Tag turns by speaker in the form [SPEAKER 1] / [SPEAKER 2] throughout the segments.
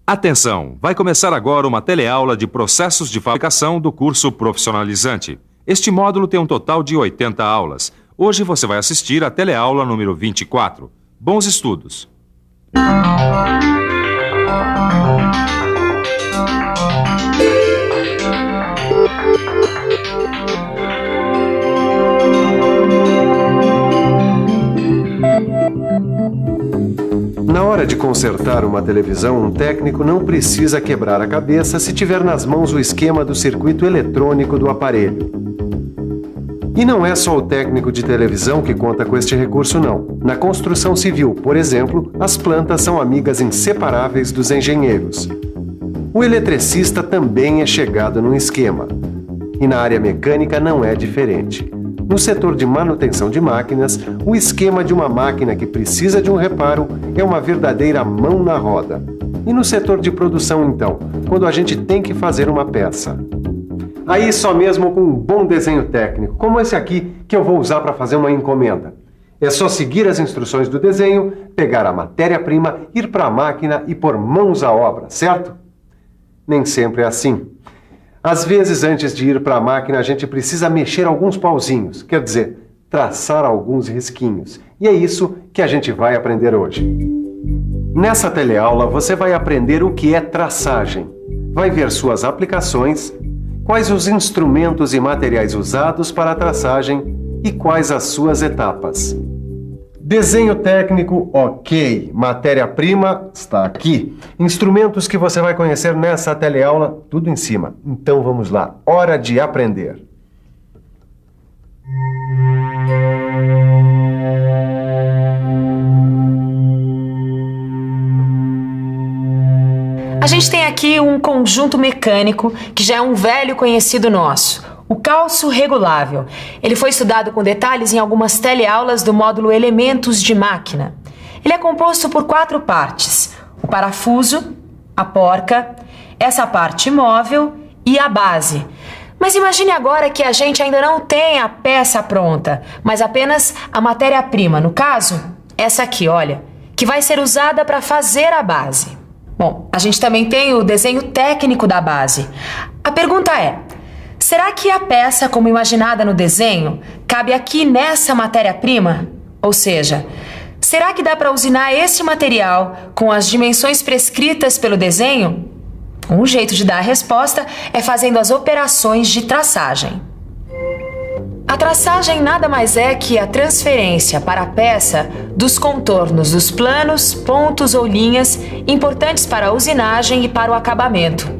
[SPEAKER 1] Atenção! Vai começar agora uma teleaula de processos de fabricação do curso profissionalizante. Este módulo tem um total de 80 aulas. Hoje você vai assistir a teleaula número 24. Bons estudos!
[SPEAKER 2] Na hora de consertar uma televisão, um técnico não precisa quebrar a cabeça se tiver nas mãos o esquema do circuito eletrônico do aparelho. E não é só o técnico de televisão que conta com este recurso, não. Na construção civil, por exemplo, as plantas são amigas inseparáveis dos engenheiros. O eletricista também é chegado no esquema. E na área mecânica não é diferente. No setor de manutenção de máquinas, o esquema de uma máquina que precisa de um reparo é uma verdadeira mão na roda. E no setor de produção, então, quando a gente tem que fazer uma peça? Aí só mesmo com um bom desenho técnico, como esse aqui que eu vou usar para fazer uma encomenda. É só seguir as instruções do desenho, pegar a matéria-prima, ir para a máquina e pôr mãos à obra, certo? Nem sempre é assim. Às vezes, antes de ir para a máquina, a gente precisa mexer alguns pauzinhos, quer dizer, traçar alguns risquinhos. E é isso que a gente vai aprender hoje. Nessa teleaula, você vai aprender o que é traçagem. Vai ver suas aplicações, quais os instrumentos e materiais usados para a traçagem e quais as suas etapas. Desenho técnico, ok. Matéria-prima está aqui. Instrumentos que você vai conhecer nessa teleaula, tudo em cima. Então vamos lá, hora de aprender.
[SPEAKER 3] A gente tem aqui um conjunto mecânico que já é um velho conhecido nosso. O calço regulável. Ele foi estudado com detalhes em algumas teleaulas do módulo Elementos de Máquina. Ele é composto por 4 partes: o parafuso, a porca, essa parte móvel e a base. Mas imagine agora que a gente ainda não tem a peça pronta, mas apenas a matéria-prima, no caso, essa aqui, olha, que vai ser usada para fazer a base. Bom, a gente também tem o desenho técnico da base. A pergunta é: será que a peça, como imaginada no desenho, cabe aqui nessa matéria-prima? Ou seja, será que dá para usinar esse material com as dimensões prescritas pelo desenho? Um jeito de dar a resposta é fazendo as operações de traçagem. A traçagem nada mais é que a transferência para a peça dos contornos dos planos, pontos ou linhas importantes para a usinagem e para o acabamento.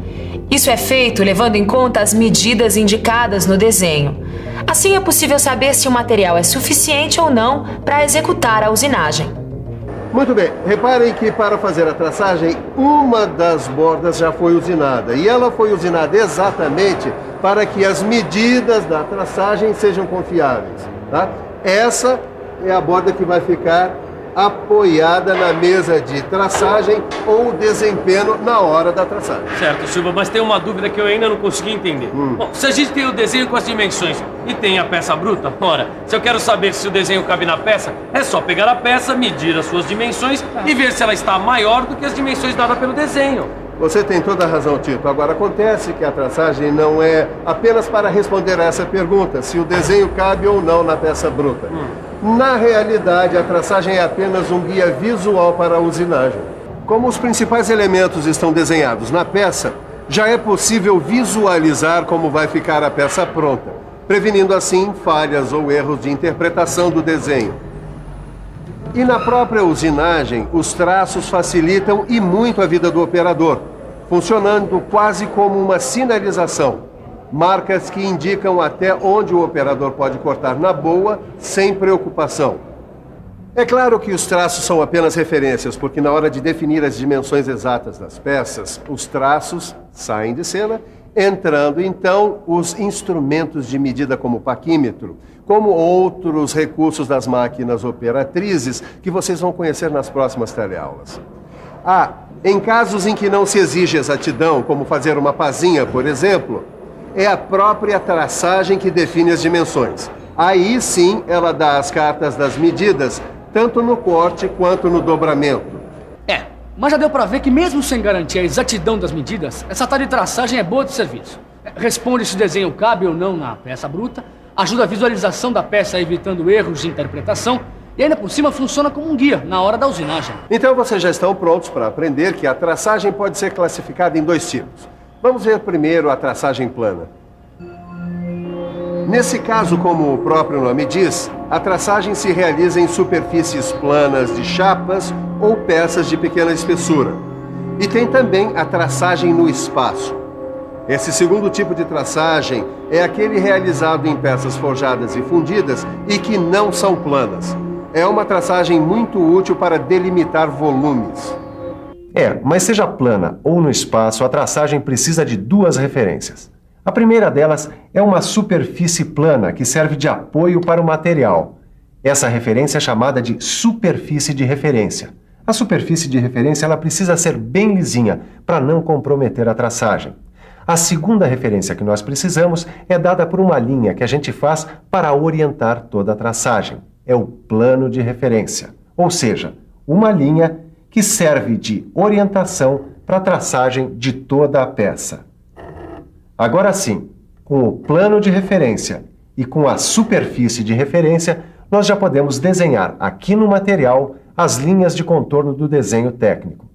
[SPEAKER 3] Isso é feito levando em conta as medidas indicadas no desenho. Assim é possível saber se o material é suficiente ou não para executar a usinagem.
[SPEAKER 2] Muito bem, reparem que para fazer a traçagem, uma das bordas já foi usinada. E ela foi usinada exatamente para que as medidas da traçagem sejam confiáveis. Tá? Essa é a borda que vai ficar apoiada na mesa de traçagem ou desempenho na hora da traçagem.
[SPEAKER 4] Certo, Silva, mas tem uma dúvida que eu ainda não consegui entender. Bom, se a gente tem o desenho com as dimensões e tem a peça bruta, ora, se eu quero saber se o desenho cabe na peça, é só pegar a peça, medir as suas dimensões e ver se ela está maior do que as dimensões dadas pelo desenho.
[SPEAKER 2] Você tem toda a razão, Tito. Agora, acontece que a traçagem não é apenas para responder a essa pergunta, se o desenho cabe ou não na peça bruta. Na realidade, a traçagem é apenas um guia visual para a usinagem. Como os principais elementos estão desenhados na peça, já é possível visualizar como vai ficar a peça pronta, prevenindo assim falhas ou erros de interpretação do desenho. E na própria usinagem, os traços facilitam e muito a vida do operador, funcionando quase como uma sinalização. Marcas que indicam até onde o operador pode cortar na boa, sem preocupação. É claro que os traços são apenas referências, porque na hora de definir as dimensões exatas das peças, os traços saem de cena, entrando então os instrumentos de medida como o paquímetro, como outros recursos das máquinas operatrizes que vocês vão conhecer nas próximas teleaulas. Em casos em que não se exige exatidão, como fazer uma pazinha, por exemplo, é a própria traçagem que define as dimensões. Aí sim ela dá as cartas das medidas, tanto no corte quanto no dobramento.
[SPEAKER 5] Mas já deu pra ver que mesmo sem garantir a exatidão das medidas, essa tal de traçagem é boa de serviço. Responde se o desenho cabe ou não na peça bruta, ajuda a visualização da peça evitando erros de interpretação e ainda por cima funciona como um guia na hora da usinagem.
[SPEAKER 2] Então vocês já estão prontos para aprender que a traçagem pode ser classificada em 2 tipos. Vamos ver primeiro a traçagem plana. Nesse caso, como o próprio nome diz, a traçagem se realiza em superfícies planas de chapas ou peças de pequena espessura. E tem também a traçagem no espaço. Esse segundo tipo de traçagem é aquele realizado em peças forjadas e fundidas e que não são planas. É uma traçagem muito útil para delimitar volumes.
[SPEAKER 6] Mas seja plana ou no espaço, a traçagem precisa de 2 referências. A primeira delas é uma superfície plana que serve de apoio para o material. Essa referência é chamada de superfície de referência. A superfície de referência ela precisa ser bem lisinha para não comprometer a traçagem. A segunda referência que nós precisamos é dada por uma linha que a gente faz para orientar toda a traçagem. É o plano de referência, ou seja, uma linha que serve de orientação para a traçagem de toda a peça. Agora sim, com o plano de referência e com a superfície de referência, nós já podemos desenhar aqui no material as linhas de contorno do desenho técnico.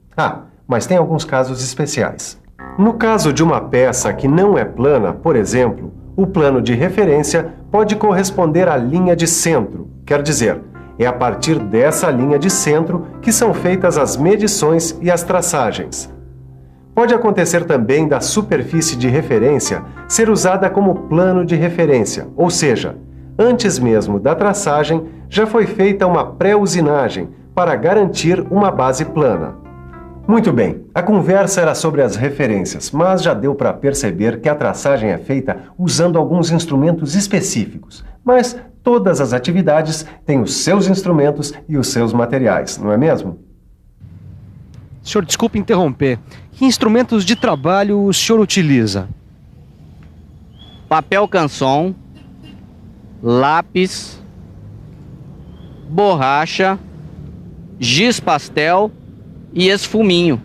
[SPEAKER 6] Mas tem alguns casos especiais. No caso de uma peça que não é plana, por exemplo, o plano de referência pode corresponder à linha de centro, quer dizer, é a partir dessa linha de centro que são feitas as medições e as traçagens. Pode acontecer também da superfície de referência ser usada como plano de referência, ou seja, antes mesmo da traçagem já foi feita uma pré-usinagem para garantir uma base plana. Muito bem, a conversa era sobre as referências, mas já deu para perceber que a traçagem é feita usando alguns instrumentos específicos. Mas todas as atividades têm os seus instrumentos e os seus materiais, não é mesmo?
[SPEAKER 7] Senhor, desculpe interromper. Que instrumentos de trabalho o senhor utiliza?
[SPEAKER 8] Papel canson, lápis, borracha, giz pastel e esfuminho.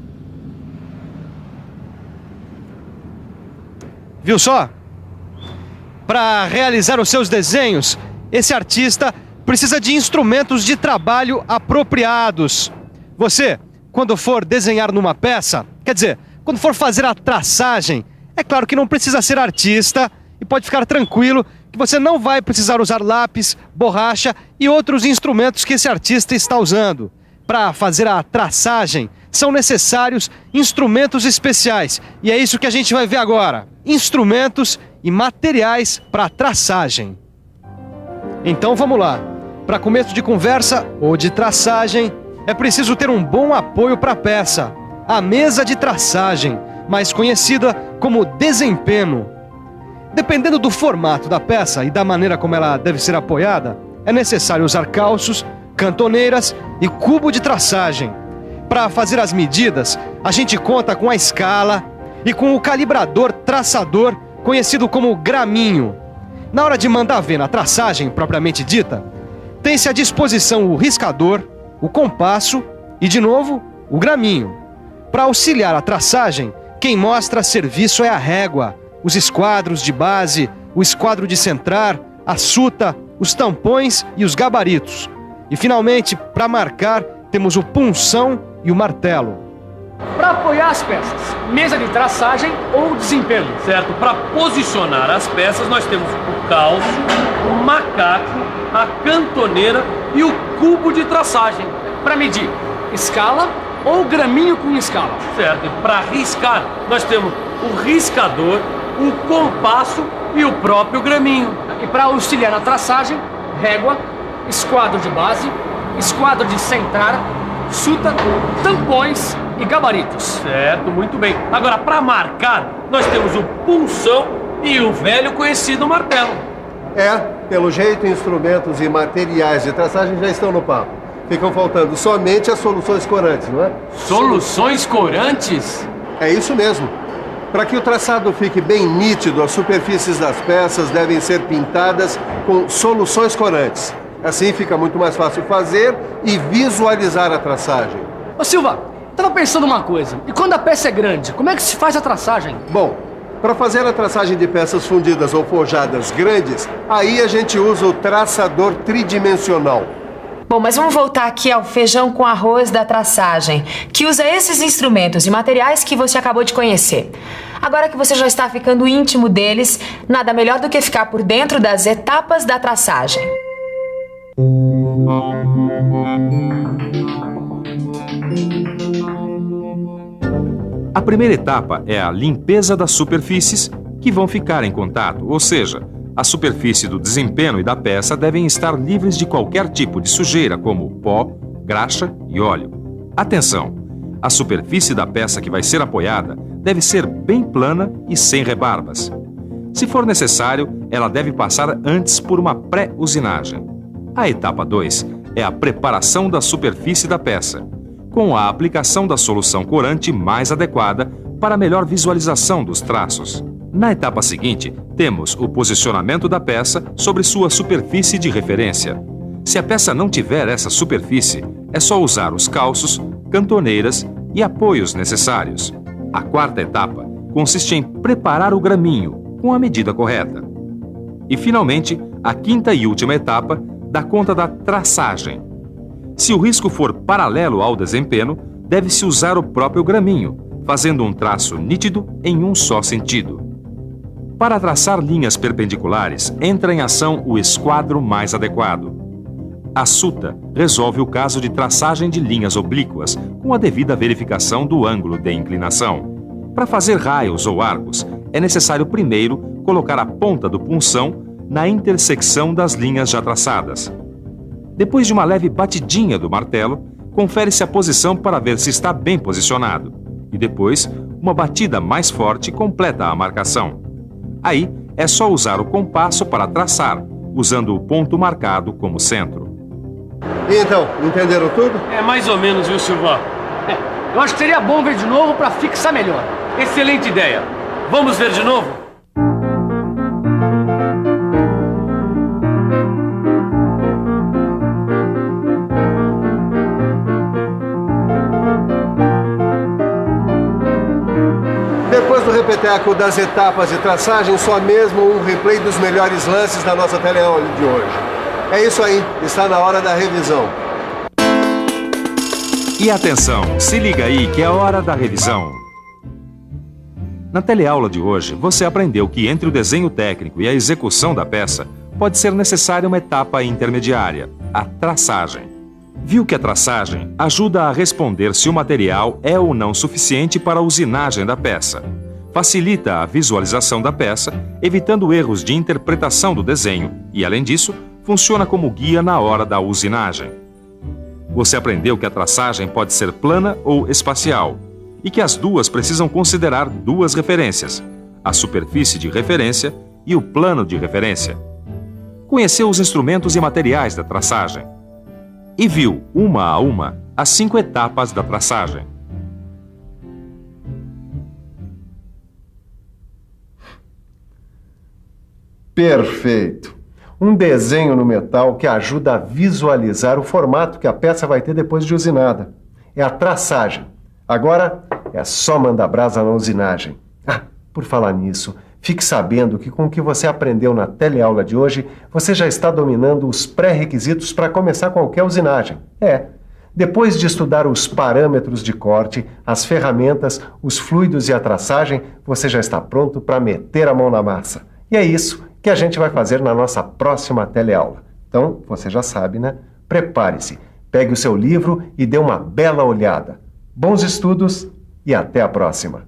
[SPEAKER 7] Viu só? Para realizar os seus desenhos, esse artista precisa de instrumentos de trabalho apropriados. Você, quando for desenhar numa peça, quer dizer, quando for fazer a traçagem, é claro que não precisa ser artista e pode ficar tranquilo que você não vai precisar usar lápis, borracha e outros instrumentos que esse artista está usando. Para fazer a traçagem, são necessários instrumentos especiais. E é isso que a gente vai ver agora. Instrumentos e materiais para traçagem. Então vamos lá. Para começo de conversa ou de traçagem, é preciso ter um bom apoio para a peça. A mesa de traçagem, mais conhecida como desempenno. Dependendo do formato da peça e da maneira como ela deve ser apoiada, é necessário usar calços, cantoneiras e cubo de traçagem. Para fazer as medidas, a gente conta com a escala e com o calibrador traçador, conhecido como graminho. Na hora de mandar ver na traçagem propriamente dita, tem-se à disposição o riscador, o compasso e, de novo, o graminho. Para auxiliar a traçagem, quem mostra serviço é a régua, os esquadros de base, o esquadro de centrar, a suta, os tampões e os gabaritos. E, finalmente, para marcar, temos o punção e o martelo.
[SPEAKER 5] Para apoiar as peças, mesa de traçagem ou desempenho.
[SPEAKER 4] Certo, para posicionar as peças nós temos o calço, o macaco, a cantoneira e o cubo de traçagem.
[SPEAKER 5] Para medir, escala ou graminho com escala.
[SPEAKER 4] Certo, e para riscar nós temos o riscador, o compasso e o próprio graminho.
[SPEAKER 5] E para auxiliar na traçagem, régua, esquadro de base, esquadro de centrar, suta, tampões e gabaritos.
[SPEAKER 4] Certo, muito bem. Agora, para marcar, nós temos o punção e o velho conhecido martelo.
[SPEAKER 2] Pelo jeito, instrumentos e materiais de traçagem já estão no papo. Ficam faltando somente as soluções corantes, não é?
[SPEAKER 4] Soluções corantes?
[SPEAKER 2] É isso mesmo. Para que o traçado fique bem nítido, as superfícies das peças devem ser pintadas com soluções corantes. Assim fica muito mais fácil fazer e visualizar a traçagem.
[SPEAKER 5] Ô Silva, Tava pensando uma coisa. E quando a peça é grande, como é que se faz a traçagem?
[SPEAKER 2] Bom, para fazer a traçagem de peças fundidas ou forjadas grandes, aí a gente usa o traçador tridimensional.
[SPEAKER 3] Bom, mas vamos voltar aqui ao feijão com arroz da traçagem, que usa esses instrumentos e materiais que você acabou de conhecer. Agora que você já está ficando íntimo deles, nada melhor do que ficar por dentro das etapas da traçagem.
[SPEAKER 1] A primeira etapa é a limpeza das superfícies que vão ficar em contato, ou seja, a superfície do desempenho e da peça devem estar livres de qualquer tipo de sujeira, como pó, graxa e óleo. Atenção! A superfície da peça que vai ser apoiada deve ser bem plana e sem rebarbas. Se for necessário, ela deve passar antes por uma pré-usinagem. A etapa 2 é a preparação da superfície da peça, com a aplicação da solução corante mais adequada para melhor visualização dos traços. Na etapa seguinte, temos o posicionamento da peça sobre sua superfície de referência. Se a peça não tiver essa superfície, é só usar os calços, cantoneiras e apoios necessários. A quarta etapa consiste em preparar o graminho com a medida correta. E, finalmente, a quinta e última etapa dá conta da traçagem. Se o risco for paralelo ao desempenho, deve-se usar o próprio graminho, fazendo um traço nítido em um só sentido. Para traçar linhas perpendiculares, entra em ação o esquadro mais adequado. A suta resolve o caso de traçagem de linhas oblíquas, com a devida verificação do ângulo de inclinação. Para fazer raios ou arcos, é necessário primeiro colocar a ponta do punção na intersecção das linhas já traçadas. Depois de uma leve batidinha do martelo, confere-se a posição para ver se está bem posicionado. E depois, uma batida mais forte completa a marcação. Aí, é só usar o compasso para traçar, usando o ponto marcado como centro.
[SPEAKER 2] E então, entenderam tudo?
[SPEAKER 4] É mais ou menos, viu, Silvão?
[SPEAKER 5] Eu acho que seria bom ver de novo para fixar melhor.
[SPEAKER 4] Excelente ideia. Vamos ver de novo?
[SPEAKER 2] Depois do repeteco das etapas de traçagem, só mesmo um replay dos melhores lances da nossa teleaula de hoje. É isso aí, está na hora da revisão.
[SPEAKER 1] E atenção, se liga aí que é a hora da revisão. Na teleaula de hoje, você aprendeu que entre o desenho técnico e a execução da peça, pode ser necessária uma etapa intermediária, a traçagem. Viu que a traçagem ajuda a responder se o material é ou não suficiente para a usinagem da peça. Facilita a visualização da peça, evitando erros de interpretação do desenho e, além disso, funciona como guia na hora da usinagem. Você aprendeu que a traçagem pode ser plana ou espacial e que as duas precisam considerar duas referências, a superfície de referência e o plano de referência. Conheceu os instrumentos e materiais da traçagem e viu, uma a uma, as 5 etapas da traçagem.
[SPEAKER 2] Perfeito. Um desenho no metal que ajuda a visualizar o formato que a peça vai ter depois de usinada. É a traçagem. Agora é só mandar brasa na usinagem. Ah, por falar nisso, fique sabendo que com o que você aprendeu na teleaula de hoje, você já está dominando os pré-requisitos para começar qualquer usinagem. Depois de estudar os parâmetros de corte, as ferramentas, os fluidos e a traçagem, você já está pronto para meter a mão na massa. E é isso que a gente vai fazer na nossa próxima teleaula. Então, você já sabe, né? Prepare-se, pegue o seu livro e dê uma bela olhada. Bons estudos e até a próxima!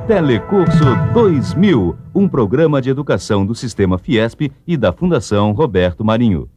[SPEAKER 9] Telecurso 2000, um programa de educação do Sistema Fiesp e da Fundação Roberto Marinho.